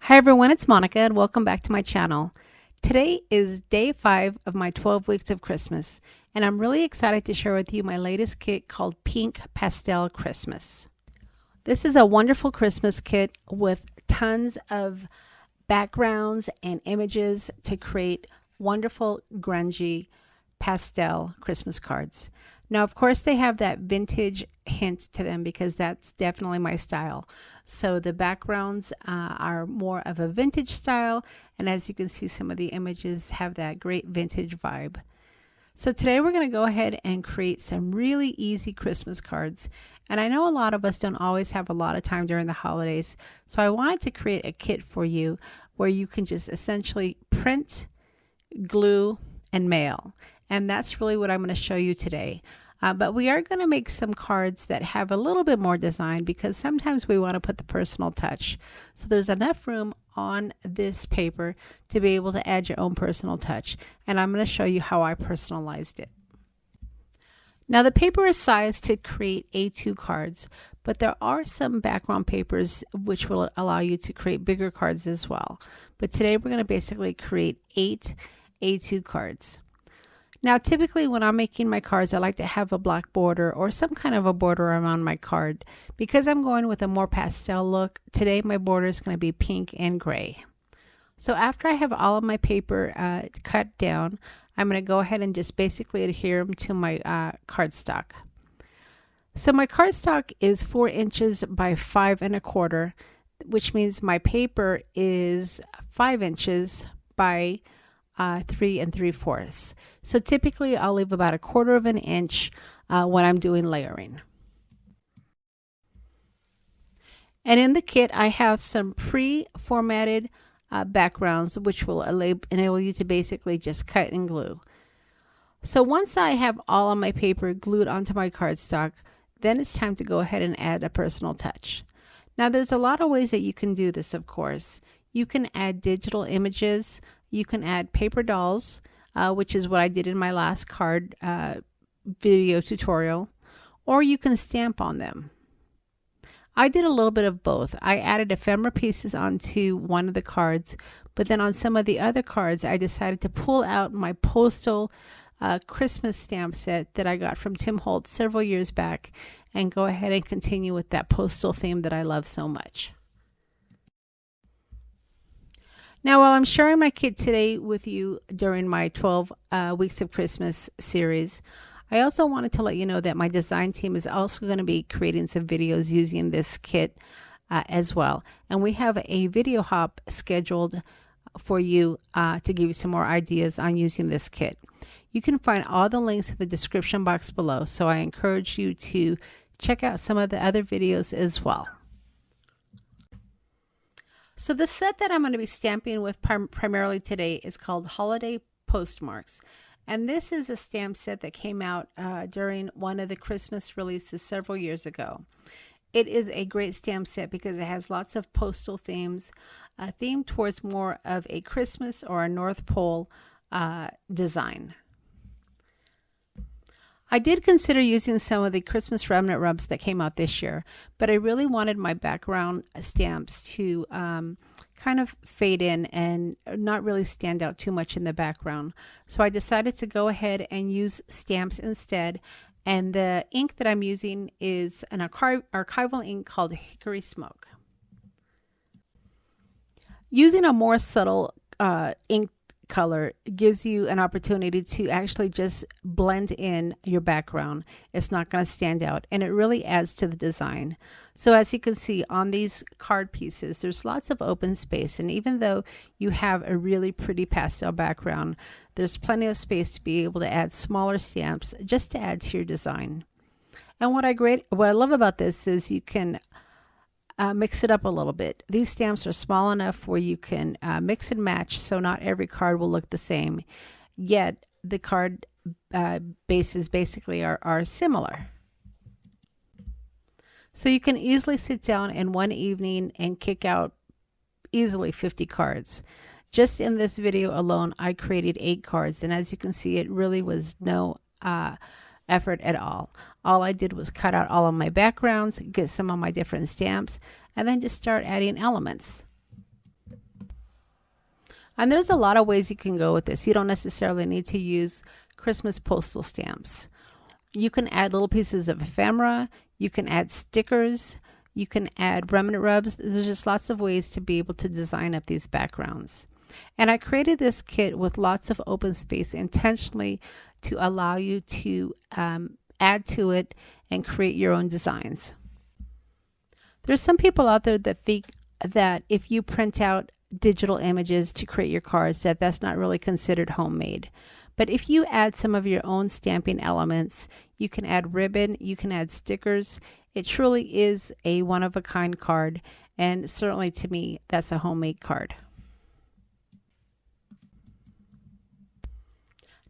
Hi everyone, it's Monica and welcome back to my channel. Today is day 5 of my 12 weeks of Christmas, and I'm really excited to share with you my latest kit called Pink Pastel Christmas. This is a wonderful Christmas kit with tons of backgrounds and images to create wonderful grungy pastel Christmas cards. Now, of course, they have that vintage hint to them because that's definitely my style. So the backgrounds are more of a vintage style, and as you can see, some of the images have that great vintage vibe. So today we're going to go ahead and create some really easy Christmas cards. And I know a lot of us don't always have a lot of time during the holidays, so I wanted to create a kit for you where you can just essentially print, glue, and mail. And that's really what I'm going to show you today. But we are going to make some cards that have a little bit more design because sometimes we want to put the personal touch. So there's enough room on this paper to be able to add your own personal touch. And I'm going to show you how I personalized it. Now the paper is sized to create A2 cards, but there are some background papers which will allow you to create bigger cards as well. But today we're going to basically create 8 A2 cards. Now, typically when I'm making my cards, I like to have a black border or some kind of a border around my card. Because I'm going with a more pastel look, today my border is going to be pink and gray. So after I have all of my paper cut down, I'm going to go ahead and just basically adhere them to my cardstock. So my cardstock is 4 inches by 5 1/4, which means my paper is 5 inches by 3 3/4. So typically I'll leave about 1/4 of an inch when I'm doing layering. And in the kit I have some pre-formatted backgrounds which will enable you to basically just cut and glue. So once I have all of my paper glued onto my cardstock, then it's time to go ahead and add a personal touch. Now there's a lot of ways that you can do this, of course. You can add digital images. You can add paper dolls, which is what I did in my last card video tutorial, or you can stamp on them. I did a little bit of both. I added ephemera pieces onto one of the cards, but then on some of the other cards, I decided to pull out my postal Christmas stamp set that I got from Tim Holtz several years back and go ahead and continue with that postal theme that I love so much. Now, while I'm sharing my kit today with you during my 12 Weeks of Christmas series, I also wanted to let you know that my design team is also going to be creating some videos using this kit as well. And we have a video hop scheduled for you to give you some more ideas on using this kit. You can find all the links in the description box below, so I encourage you to check out some of the other videos as well. So the set that I'm going to be stamping with primarily today is called Holiday Postmarks. And this is a stamp set that came out during one of the Christmas releases several years ago. It is a great stamp set because it has lots of postal themes, themed towards more of a Christmas or a North Pole design. I did consider using some of the Christmas remnant rubs that came out this year, but I really wanted my background stamps to kind of fade in and not really stand out too much in the background. So I decided to go ahead and use stamps instead. And the ink that I'm using is an archival ink called Hickory Smoke. Using a more subtle ink color gives you an opportunity to actually just blend in your background. It's not going to stand out, and it really adds to the design. So as you can see on these card pieces, there's lots of open space, and even though you have a really pretty pastel background, there's plenty of space to be able to add smaller stamps just to add to your design. And what I love about this is you can mix it up a little bit. These stamps are small enough where you can mix and match, so not every card will look the same, yet the card bases basically are similar. So you can easily sit down in one evening and kick out easily 50 cards. Just in this video alone, I created 8 cards, and as you can see, it really was no effort at all. All I did was cut out all of my backgrounds, get some of my different stamps, and then just start adding elements. And there's a lot of ways you can go with this. You don't necessarily need to use Christmas postal stamps. You can add little pieces of ephemera. You can add stickers. You can add remnant rubs. There's just lots of ways to be able to design up these backgrounds. And I created this kit with lots of open space intentionally to allow you to add to it and create your own designs. There's some people out there that think that if you print out digital images to create your cards, that's not really considered homemade. But if you add some of your own stamping elements, you can add ribbon, you can add stickers. It truly is a one-of-a-kind card, and certainly to me, that's a homemade card.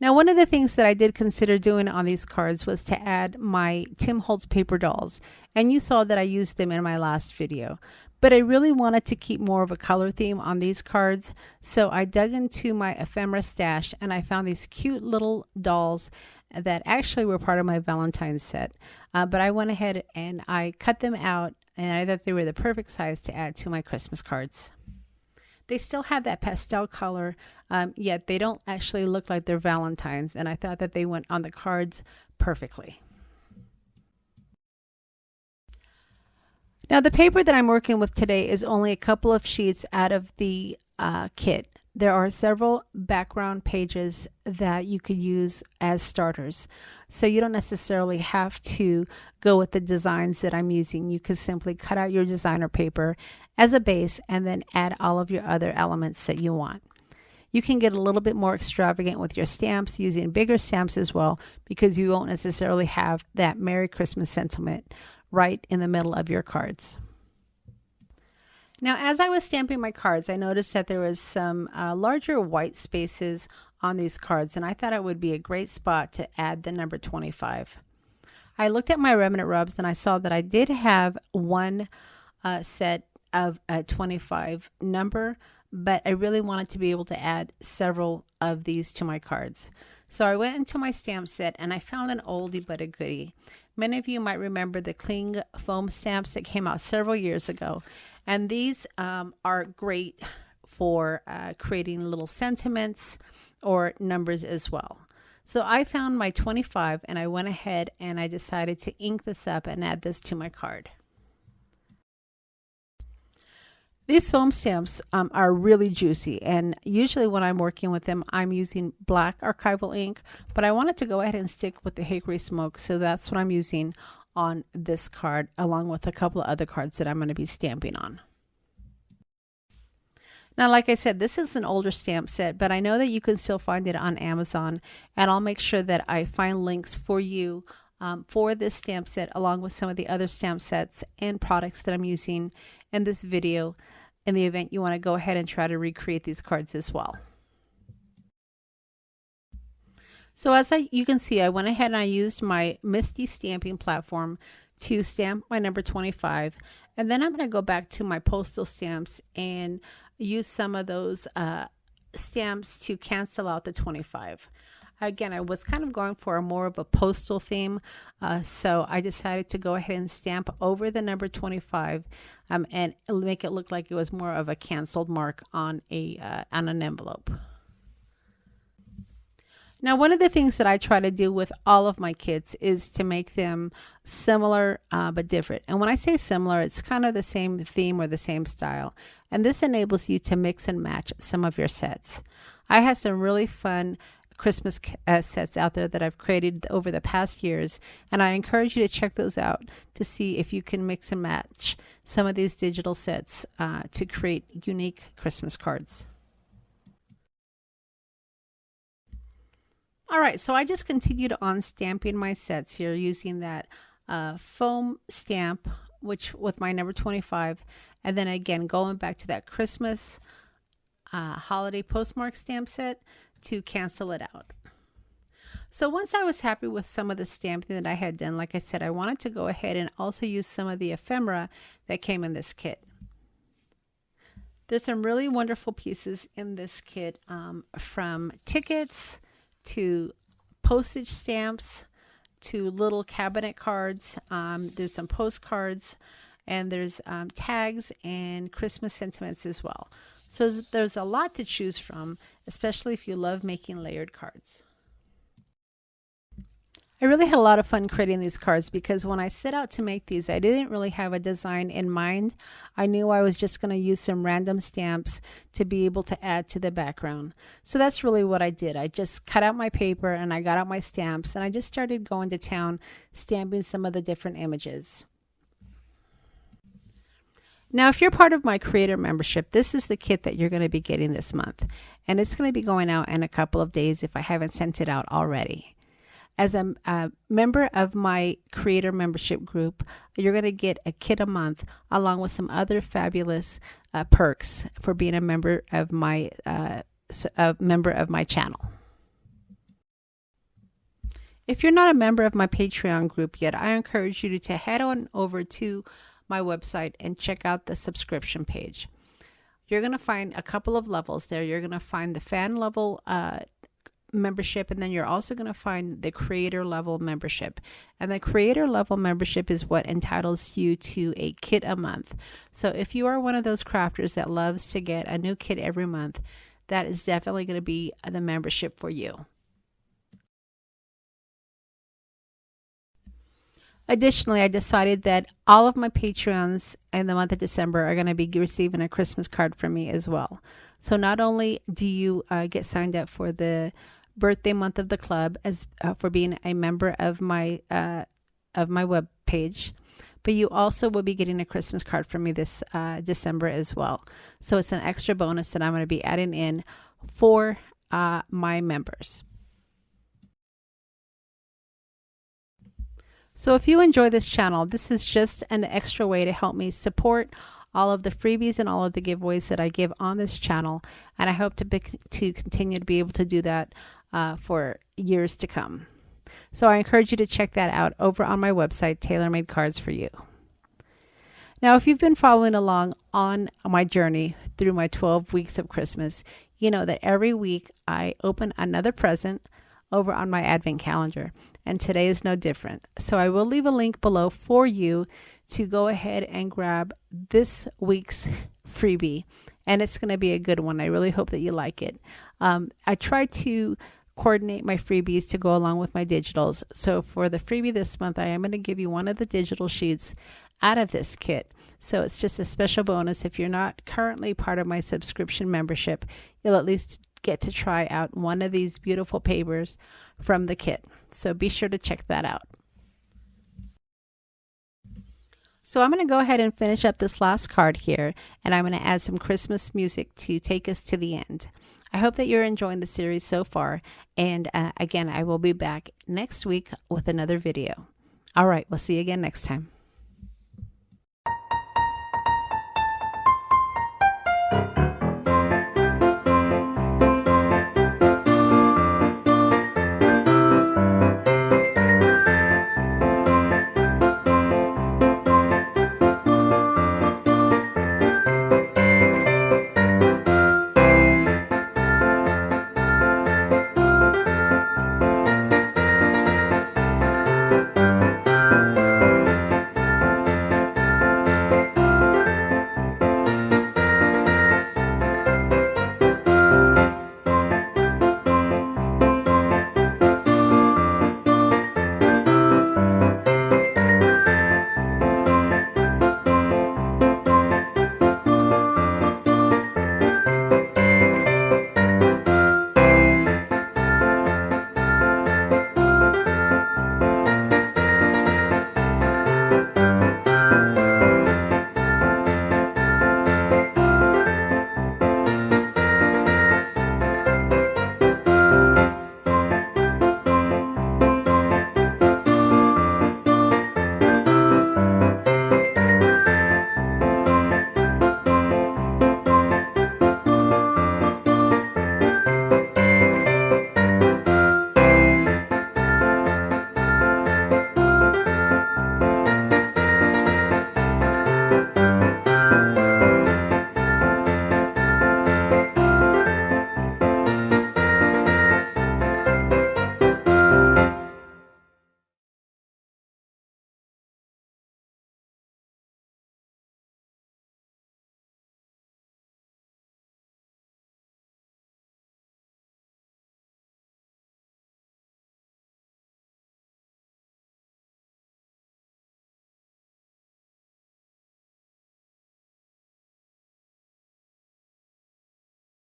Now, one of the things that I did consider doing on these cards was to add my Tim Holtz paper dolls, and you saw that I used them in my last video. But I really wanted to keep more of a color theme on these cards, so I dug into my ephemera stash and I found these cute little dolls that actually were part of my Valentine's set. But I went ahead and I cut them out, and I thought they were the perfect size to add to my Christmas cards. They still have that pastel color, yet they don't actually look like they're Valentine's, and I thought that they went on the cards perfectly. Now, the paper that I'm working with today is only a couple of sheets out of the kit. There are several background pages that you could use as starters. So you don't necessarily have to go with the designs that I'm using. You could simply cut out your designer paper as a base and then add all of your other elements that you want. You can get a little bit more extravagant with your stamps using bigger stamps as well, because you won't necessarily have that Merry Christmas sentiment right in the middle of your cards. Now, as I was stamping my cards, I noticed that there was some larger white spaces on these cards, and I thought it would be a great spot to add the number 25. I looked at my remnant rubs and I saw that I did have one set of a 25 number, but I really wanted to be able to add several of these to my cards. So I went into my stamp set and I found an oldie but a goodie. Many of you might remember the cling foam stamps that came out several years ago. And these are great for creating little sentiments or numbers as well. So I found my 25 and I went ahead and I decided to ink this up and add this to my card. These foam stamps are really juicy, and usually when I'm working with them, I'm using black archival ink, but I wanted to go ahead and stick with the hickory smoke, so that's what I'm using on this card, along with a couple of other cards that I'm going to be stamping on. Now, like I said, this is an older stamp set, but I know that you can still find it on Amazon, and I'll make sure that I find links for you for this stamp set, along with some of the other stamp sets and products that I'm using in this video, in the event you want to go ahead and try to recreate these cards as well. So as you can see, I went ahead and I used my Misty stamping platform to stamp my number 25, and then I'm going to go back to my postal stamps and use some of those stamps to cancel out the 25. Again, I was kind of going for more of a postal theme, so I decided to go ahead and stamp over the number 25 and make it look like it was more of a canceled mark on an envelope. Now, one of the things that I try to do with all of my kits is to make them similar but different. And when I say similar, it's kind of the same theme or the same style. And this enables you to mix and match some of your sets. I have some really fun Christmas sets out there that I've created over the past years, and I encourage you to check those out to see if you can mix and match some of these digital sets to create unique Christmas cards. All right, so I just continued on stamping my sets here using that foam stamp, which with my number 25, and then again going back to that Christmas holiday postmark stamp set to cancel it out. So once I was happy with some of the stamping that I had done, like I said, I wanted to go ahead and also use some of the ephemera that came in this kit. There's some really wonderful pieces in this kit, from tickets to postage stamps to little cabinet cards. There's some postcards, and there's tags and Christmas sentiments as well. So there's a lot to choose from, especially if you love making layered cards. I really had a lot of fun creating these cards because when I set out to make these, I didn't really have a design in mind. I knew I was just going to use some random stamps to be able to add to the background. So that's really what I did. I just cut out my paper and I got out my stamps and I just started going to town stamping some of the different images. Now, if you're part of my creator membership, this is the kit that you're going to be getting this month. And it's going to be going out in a couple of days if I haven't sent it out already. As a member of my creator membership group, you're going to get a kit a month along with some other fabulous perks for being a member of my channel. If you're not a member of my Patreon group yet, I encourage you to head on over to my website and check out the subscription page. You're going to find a couple of levels there. You're going to find the fan level membership, and then you're also going to find the creator level membership. And the creator level membership is what entitles you to a kit a month. So if you are one of those crafters that loves to get a new kit every month, that is definitely going to be the membership for you. Additionally, I decided that all of my Patreons in the month of December are going to be receiving a Christmas card from me as well. So not only do you get signed up for the birthday month of the club as for being a member of my web page, but you also will be getting a Christmas card from me this December as well. So it's an extra bonus that I'm going to be adding in for my members. So if you enjoy this channel, this is just an extra way to help me support all of the freebies and all of the giveaways that I give on this channel. And I hope to continue to be able to do that for years to come. So I encourage you to check that out over on my website, Taylormadecards4u. Now, if you've been following along on my journey through my 12 weeks of Christmas, you know that every week I open another present over on my advent calendar. And today is no different. So I will leave a link below for you to go ahead and grab this week's freebie. And it's going to be a good one. I really hope that you like it. I try to coordinate my freebies to go along with my digitals. So for the freebie this month, I am going to give you one of the digital sheets out of this kit. So it's just a special bonus. If you're not currently part of my subscription membership, you'll at least get to try out one of these beautiful papers from the kit. So be sure to check that out. So I'm going to go ahead and finish up this last card here, and I'm going to add some Christmas music to take us to the end. I hope that you're enjoying the series so far, and again, I will be back next week with another video. All right, we'll see you again next time.